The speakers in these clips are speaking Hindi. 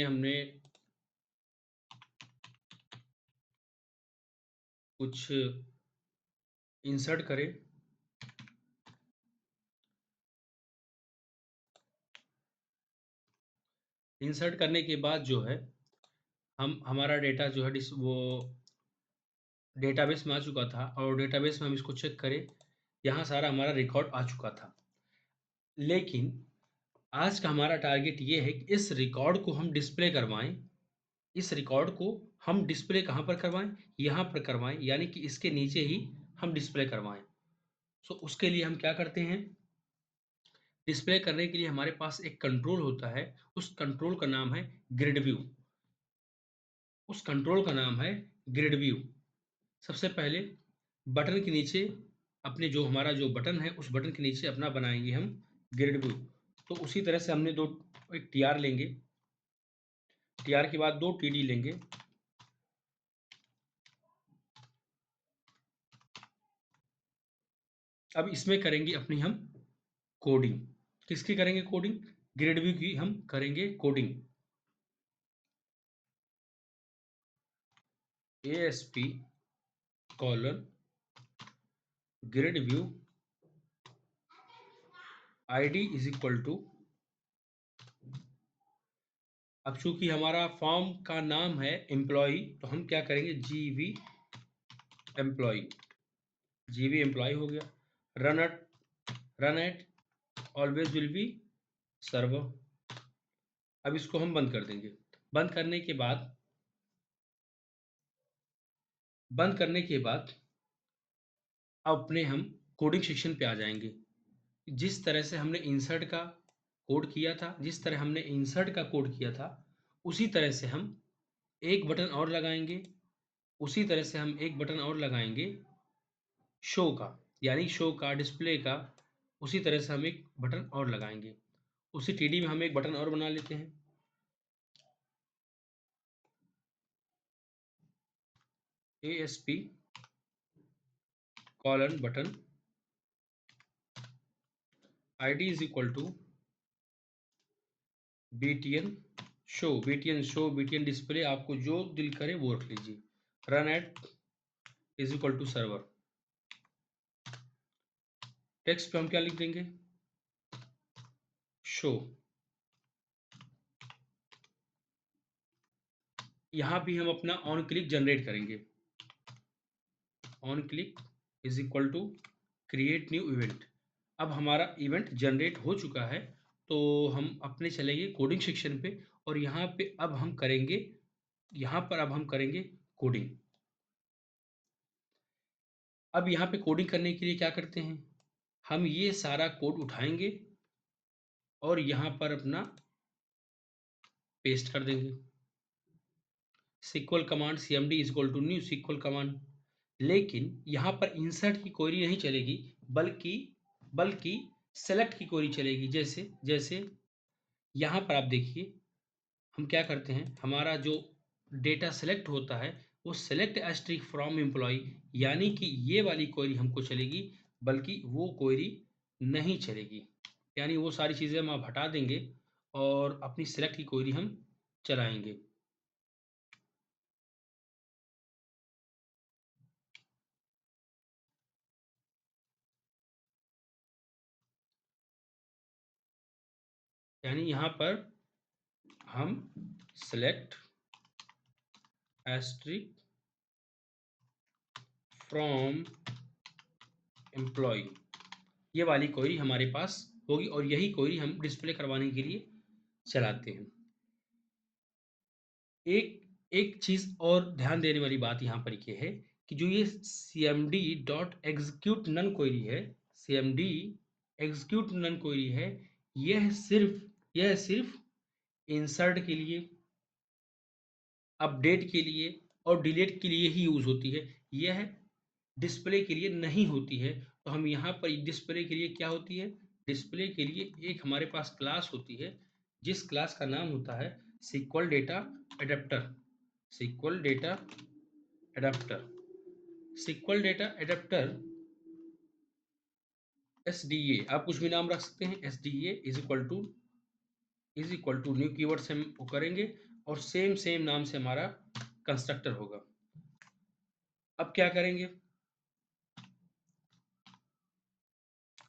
हमने कुछ इंसर्ट करें। इंसर्ट करने के बाद जो है हम हमारा डेटा जो है वो डेटाबेस में आ चुका था और डेटाबेस में हम इसको चेक करें, यहाँ सारा हमारा रिकॉर्ड आ चुका था। लेकिन आज का हमारा टारगेट ये है कि इस रिकॉर्ड को हम डिस्प्ले करवाएं। इस रिकॉर्ड को हम डिस्प्ले कहाँ पर करवाएं? यहाँ पर करवाएं, यानी कि इसके नीचे ही हम डिस्प्ले करवाएं। सो उसके लिए हम क्या करते हैं? डिस्प्ले करने के लिए हमारे पास एक कंट्रोल होता है, उस कंट्रोल का नाम है ग्रिड व्यू। उस कंट्रोल का नाम है ग्रिड व्यू। सबसे पहले बटन के नीचे अपने जो हमारा जो बटन है उस बटन के नीचे अपना बनाएंगे हम ग्रिड व्यू। तो उसी तरह से हमने एक टी आर लेंगे, टी आर के बाद 2 TD लेंगे। अब इसमें करेंगे अपनी हम कोडिंग। किसकी करेंगे कोडिंग? ग्रिड व्यू की हम करेंगे coding. ASP colon grid view ID is equal to, अब चूंकि हमारा फॉर्म का नाम है एम्प्लॉय तो हम क्या करेंगे? GV employ. GV एम्प्लॉय हो गया। Run at always will be server. अब इसको हम बंद कर देंगे। बंद करने के बाद अपने हम कोडिंग सेक्शन पे आ जाएंगे। जिस तरह से हमने इंसर्ट का कोड किया था, उसी तरह से हम एक बटन और लगाएंगे। शो का, यानी शो का, डिस्प्ले का। उसी तरह से हम एक बटन और लगाएंगे। उसी TD में हम एक बटन और बना लेते हैं। ASP colon button ID is equal to BTN BTN display, आपको जो दिल करे वो रख लीजिए। Run at is equal to server. Text पे हम क्या लिख देंगे? शो। यहां भी हम अपना ऑन क्लिक जनरेट करेंगे। On click is equal to create new event. अब हमारा इवेंट जनरेट हो चुका है, तो हम अपने चलेंगे कोडिंग सेक्शन पे और यहाँ पे अब हम करेंगे कोडिंग। अब यहाँ पे कोडिंग करने के लिए क्या करते हैं? हम ये सारा कोड उठाएंगे और यहाँ पर अपना पेस्ट कर देंगे। SQL command CMD is equal to new SQL command. लेकिन यहाँ पर इंसर्ट की क्वेरी नहीं चलेगी, बल्कि सेलेक्ट की क्वेरी चलेगी। जैसे जैसे यहाँ पर आप देखिए हम क्या करते हैं, हमारा जो डेटा सेलेक्ट होता है वो सेलेक्ट एस्ट्रिक फ्रॉम एम्प्लॉय, यानी कि ये वाली क्वेरी हमको चलेगी, बल्कि वो क्वेरी नहीं चलेगी। यानी वो सारी चीज़ें हम आप हटा देंगे और अपनी सेलेक्ट की क्वेरी हम चलाएंगे। यानी यहाँ पर हम सेलेक्ट एस्ट्रिक फ्रॉम एम्प्लॉय, ये वाली क्वेरी हमारे पास होगी और यही क्वेरी हम डिस्प्ले करवाने के लिए चलाते हैं। एक एक चीज और ध्यान देने वाली बात यहाँ पर ये है कि जो ये CMD dot execute non query है, CMD एग्जीक्यूट नन क्वेरी है, यह सिर्फ इंसर्ट के लिए, अपडेट के लिए और डिलीट के लिए ही यूज होती है। यह डिस्प्ले के लिए नहीं होती है। तो हम यहाँ पर डिस्प्ले के लिए क्या होती है? डिस्प्ले के लिए एक हमारे पास क्लास होती है, जिस क्लास का नाम होता है SQL data adapter. SQL data adapter SQL data adapter SDA, आप कुछ भी नाम रख सकते हैं। SDA is equal to new keyword से हम वो करेंगे और सेम नाम से हमारा कंस्ट्रक्टर होगा। अब क्या करेंगे,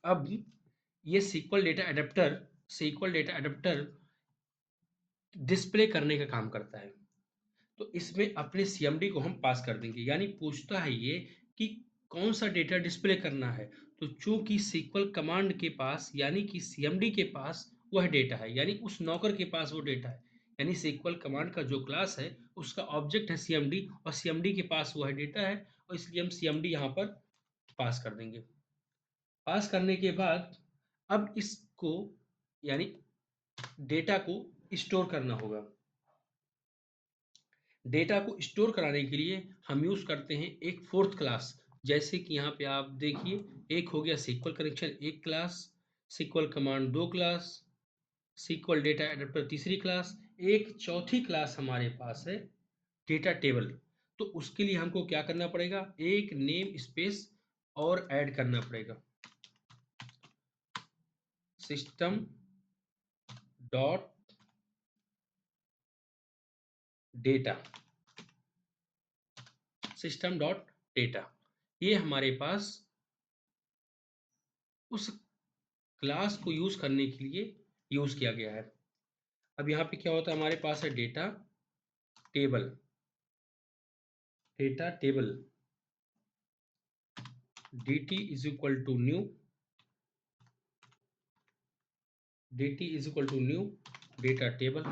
अब ये SQL डेटा एडाप्टर डिस्प्ले करने का काम करता है। तो इसमें अपने सीएमडी को हम पास कर देंगे, यानी पूछता है ये कि कौन सा डेटा डिस्प्ले करना है। तो चूंकि सीक्वल कमांड के पास यानी कि सीएमडी के पास वह डेटा है, यानी उस नौकर के पास वो डेटा है, यानी सीक्वल कमांड का जो क्लास है उसका ऑब्जेक्ट है सीएमडी और सीएमडी के पास वह डेटा है, और इसलिए हम सीएमडी यहाँ पर पास कर देंगे। पास करने के बाद अब इसको यानी डेटा को स्टोर करना होगा। डेटा को स्टोर कराने के लिए हम यूज करते हैं एक फोर्थ क्लास, जैसे कि यहाँ पे आप देखिए, एक हो गया सीक्वल कनेक्शन एक क्लास, सीक्वल कमांड दो क्लास, सीक्वल डेटा एडाप्टर तीसरी क्लास, एक चौथी क्लास हमारे पास है डेटा टेबल। तो उसके लिए हमको क्या करना पड़ेगा, एक नेम स्पेस और ऐड करना पड़ेगा, system dot data, system dot data, ये हमारे पास उस क्लास को यूज करने के लिए यूज किया गया है। अब यहाँ पे क्या होता है, हमारे पास है data table, data table dt is equal to new, dt is equal to new data table.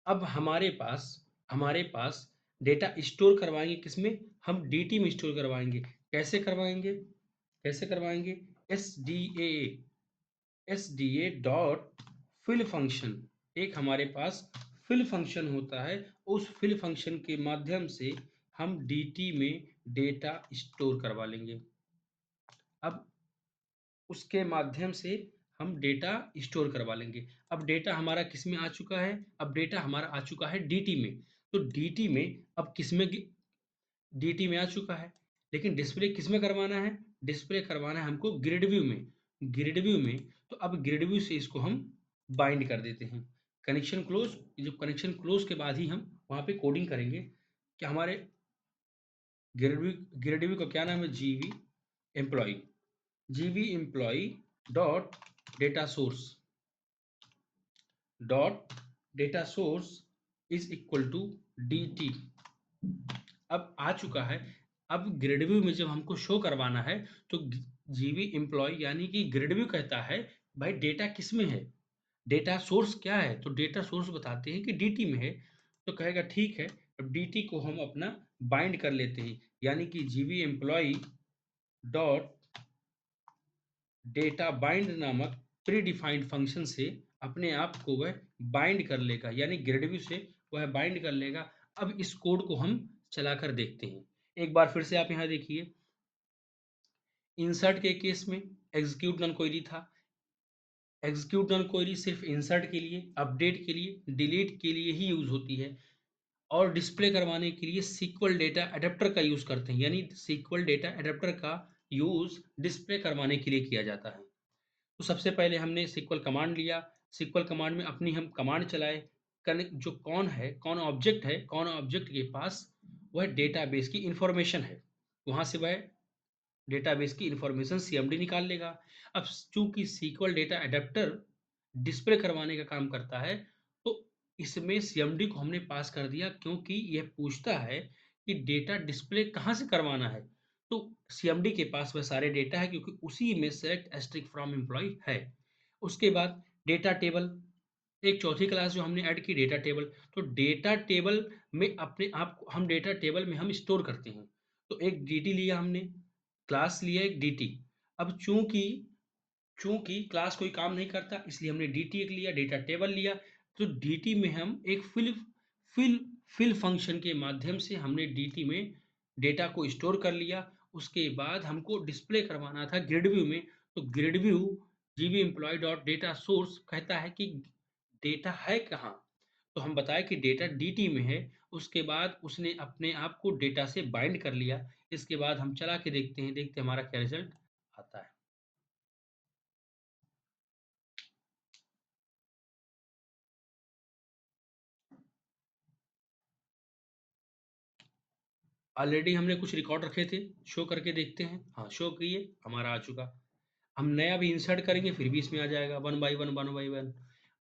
अब हमारे पास डेटा स्टोर करवाएंगे किसमें, हम dt में स्टोर करवाएंगे। कैसे करवाएंगे, S D A dot fill function, एक हमारे पास फिल फंक्शन होता है, उस फिल फंक्शन के माध्यम से हम dt में डेटा स्टोर करवा लेंगे। अब उसके माध्यम से हम डेटा स्टोर करवा लेंगे। अब डेटा हमारा किस में आ चुका है, अब डेटा हमारा आ चुका है dt में। तो dt में अब किस में, dt में आ चुका है, लेकिन डिस्प्ले किस में करवाना है, डिस्प्ले करवाना है हमको ग्रिड व्यू में, ग्रिड व्यू में। तो अब ग्रिड व्यू से इसको हम बाइंड कर देते हैं, कनेक्शन क्लोज, जो कनेक्शन क्लोज के बाद ही हम वहाँ पे कोडिंग करेंगे कि हमारे ग्रिड व्यू का क्या नाम है, GV employ dot data source, dot data source is equal to dt। अब आ चुका है। अब ग्रिड व्यू में जब हमको शो करवाना है तो जीवी एम्प्लॉय यानी कि ग्रिड व्यू कहता है भाई डेटा किस में है, डेटा सोर्स क्या है, तो डेटा सोर्स बताते हैं कि dt में है। तो कहेगा ठीक है, अब dt को हम अपना बाइंड कर लेते हैं, यानी कि जीवी एम्प्लॉय डॉट डेटा बाइंड नामक प्री डिफाइंड फंक्शन से अपने आप को वह बाइंड कर लेगा, यानी ग्रिड व्यू से वह बाइंड कर लेगा। अब इस कोड को हम चलाकर देखते हैं। एक बार फिर से आप यहाँ देखिए, इंसर्ट के केस में एग्जीक्यूट नन क्वेरी था, एग्जीक्यूट नन क्वेरी सिर्फ इंसर्ट के लिए, अपडेट के लिए, डिलीट के लिए ही यूज होती है, और डिस्प्ले करवाने के लिए सीक्वल डेटा एडेप्टर का यूज करते हैं, यानी सीक्वल डेटा एडेप्टर का यूज डिस्प्ले करवाने के लिए किया जाता है। तो सबसे पहले हमने सीक्वल कमांड लिया, सीक्वल कमांड में अपनी हम कमांड चलाए, जो कौन ऑब्जेक्ट है, कौन ऑब्जेक्ट के पास वह डेटाबेस की इंफॉर्मेशन है, वहां से वह डेटाबेस की इंफॉर्मेशन सीएमडी निकाल लेगा। अब चूंकि सीक्वल डेटा एडेप्टर डिस्प्ले करवाने का काम करता है, तो इसमें सीएमडी को हमने पास कर दिया, क्योंकि यह पूछता है कि डेटा डिस्प्ले कहाँ से करवाना है। तो सीएमडी के पास वह सारे डेटा है, क्योंकि उसी में सेलेक्ट एस्ट्रिक फ्रॉम एम्प्लॉय है। उसके बाद डेटा टेबल, एक चौथी क्लास जो हमने ऐड की डेटा टेबल। तो डेटा टेबल में अपने आप को हम डेटा टेबल में हम स्टोर करते हैं। तो एक dt लिया हमने, क्लास लिया एक dt। अब चूंकि चूंकि क्लास कोई काम नहीं करता, इसलिए हमने dt एक लिया, डेटा टेबल लिया। तो dt में हम एक फिल फिल फंक्शन के माध्यम से हमने dt में डेटा को स्टोर कर लिया। उसके बाद हमको डिस्प्ले करवाना था ग्रिड व्यू में। तो ग्रिड व्यू जीवी एम्प्लॉय डॉट डेटा सोर्स कहता है कि डेटा है कहाँ, तो हम बताएं कि डेटा dt में है। उसके बाद उसने अपने आप को डेटा से बाइंड कर लिया। इसके बाद हम चला के देखते हैं हमारा क्या रिजल्ट आता है। ऑलरेडी हमने कुछ रिकॉर्ड रखे थे, शो करके देखते हैं। हाँ, शो किए, हमारा आ चुका। हम नया भी इंसर्ट करेंगे फिर भी इसमें आ जाएगा 1 बाय 1, 1 बाय 1।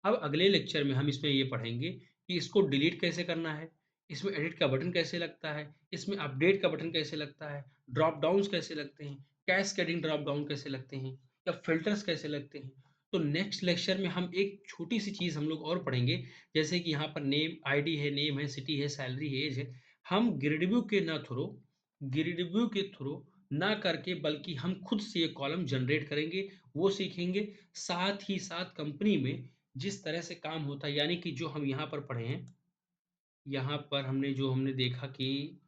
अब अगले लेक्चर में हम इसमें ये पढ़ेंगे कि इसको डिलीट कैसे करना है, इसमें एडिट का बटन कैसे लगता है, इसमें अपडेट का बटन कैसे लगता है, ड्रॉप डाउन्स कैसे लगते हैं, कैस्केडिंग ड्रॉप डाउन कैसे लगते हैं या फिल्टर्स कैसे लगते हैं। तो नेक्स्ट लेक्चर में हम एक छोटी-सी चीज़ हम लोग और पढ़ेंगे, जैसे कि यहाँ पर नेम है, सिटी है, सैलरी है, ऐज है। हम ग्रिड व्यू के थ्रू ना करके बल्कि हम खुद से ये कॉलम जनरेट करेंगे, वो सीखेंगे। साथ ही साथ कंपनी में जिस तरह से काम होता है यानी कि जो हम यहाँ पर पढ़े हैं, यहाँ पर हमने देखा कि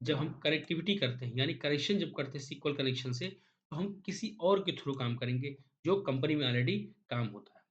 जब हम कनेक्टिविटी करते हैं यानी कनेक्शन जब करते हैं SQL कनेक्शन से, तो हम किसी और के थ्रू काम करेंगे, जो कंपनी में ऑलरेडी काम होता है।